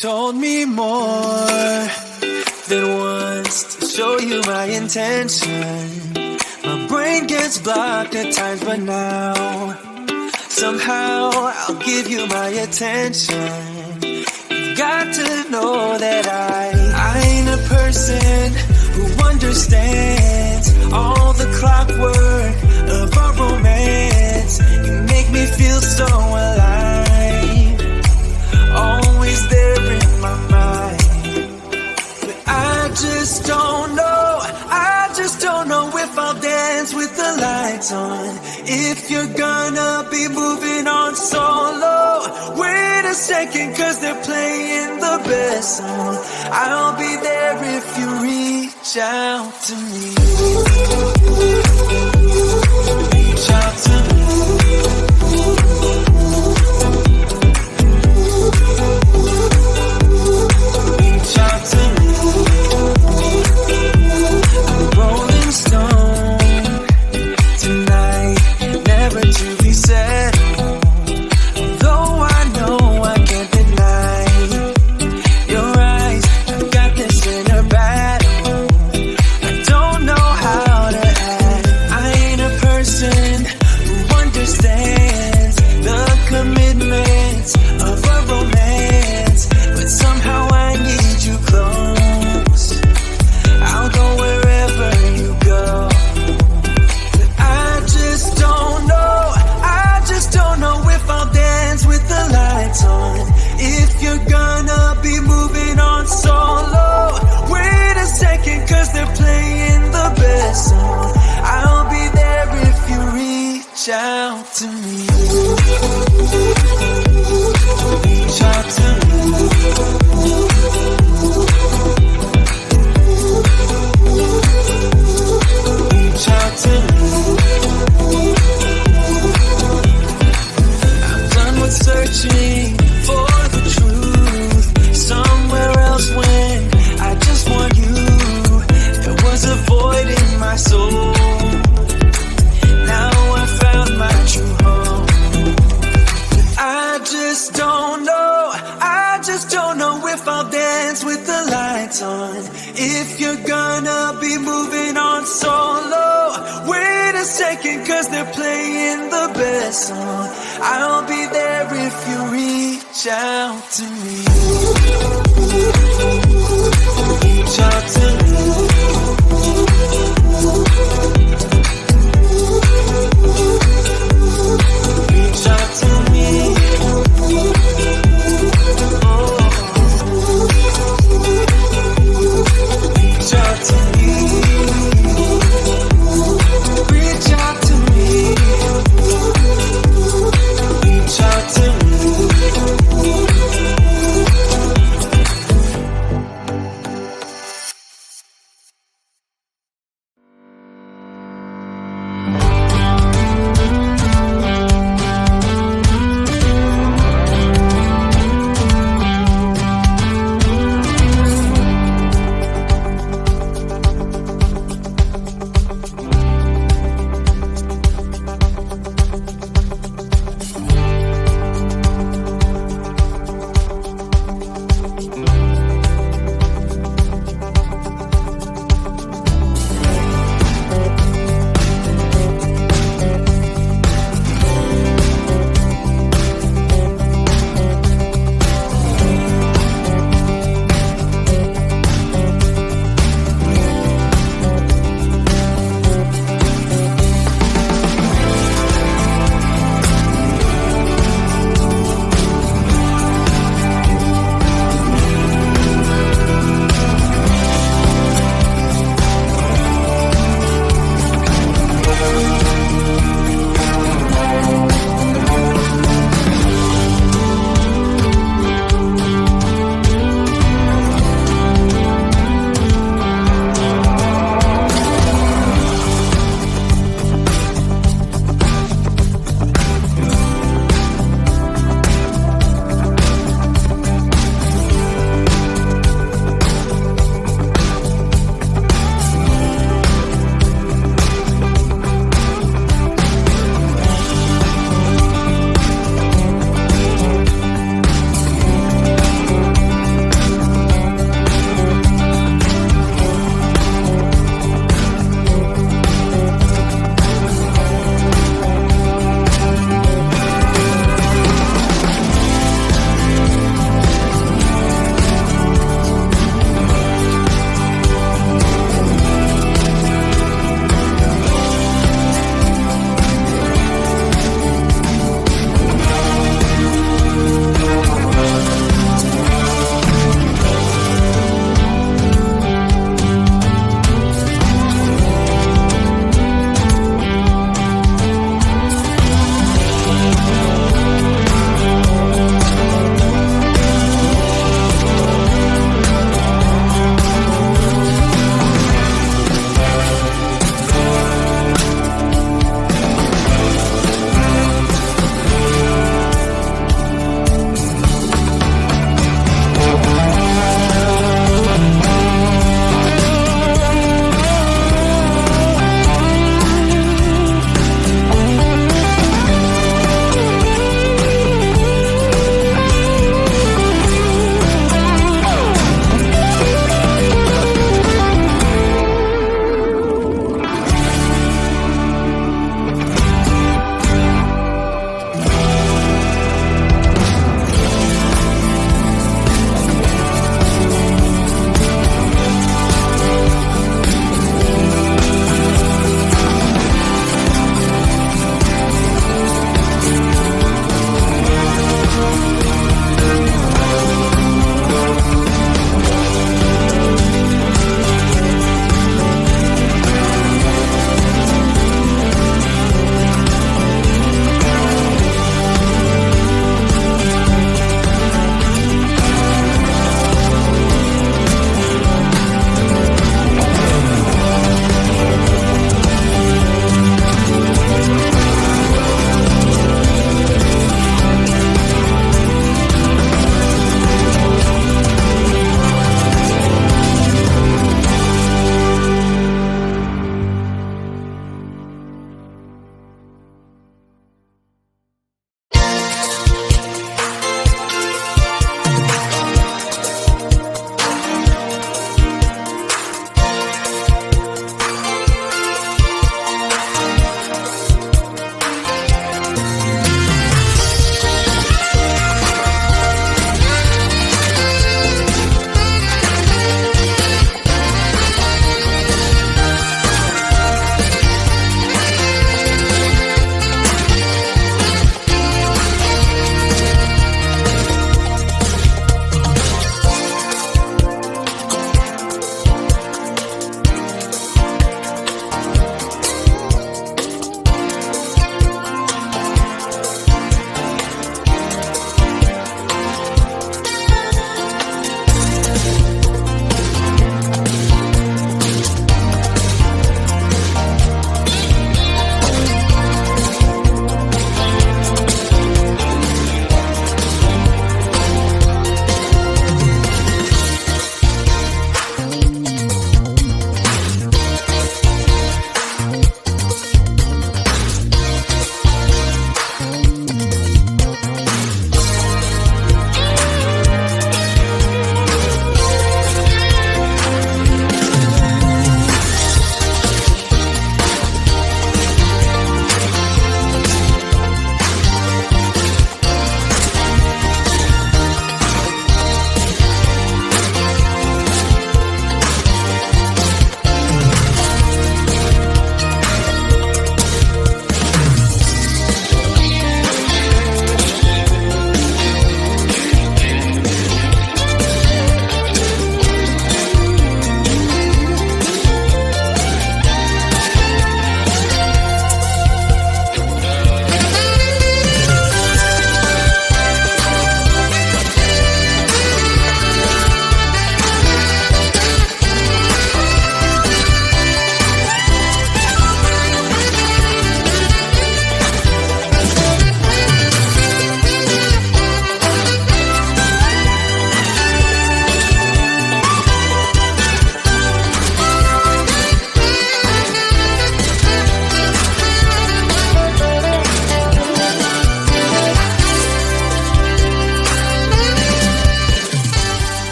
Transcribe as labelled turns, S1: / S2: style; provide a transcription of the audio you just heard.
S1: told me more than once to show you my intention. My brain gets blocked at times, but now somehow I'll give you my attention. You've got to know that I ain't a person who understands all the clockwork of our romance. You make me feel so alive, always there in my mind. But I just don't know if I'll dance with the lights on. If you're gonna be moving on solo, wait a second, cause they're playing the best song. I'll be there if you reach out to me. Reach out to me. Reach out to me. I'm a rolling stone tonight, never to be settled. Though I know I can't deny your eyes, I've got this inner battle. I don't know how to act. I ain't a person who understands the commitments of a romance, but somehow I need you close. I'll go wherever you go. But I just don't know if I'll dance with the lights on. If you're gonna be moving on solo, wait a second, cause they're playing the best song. I'll be there if you reach out to me. Reach out to me. Reach out to me. I'm done with searching for the truth somewhere else when I just want you. There was a void in my soul. Now I found my true home. But I just don't know if I'll dance with the lights on. If you're gonna be moving on solo, wait a second, cause they're playing the best song. I'll be there if you reach out to me. Reach out to me.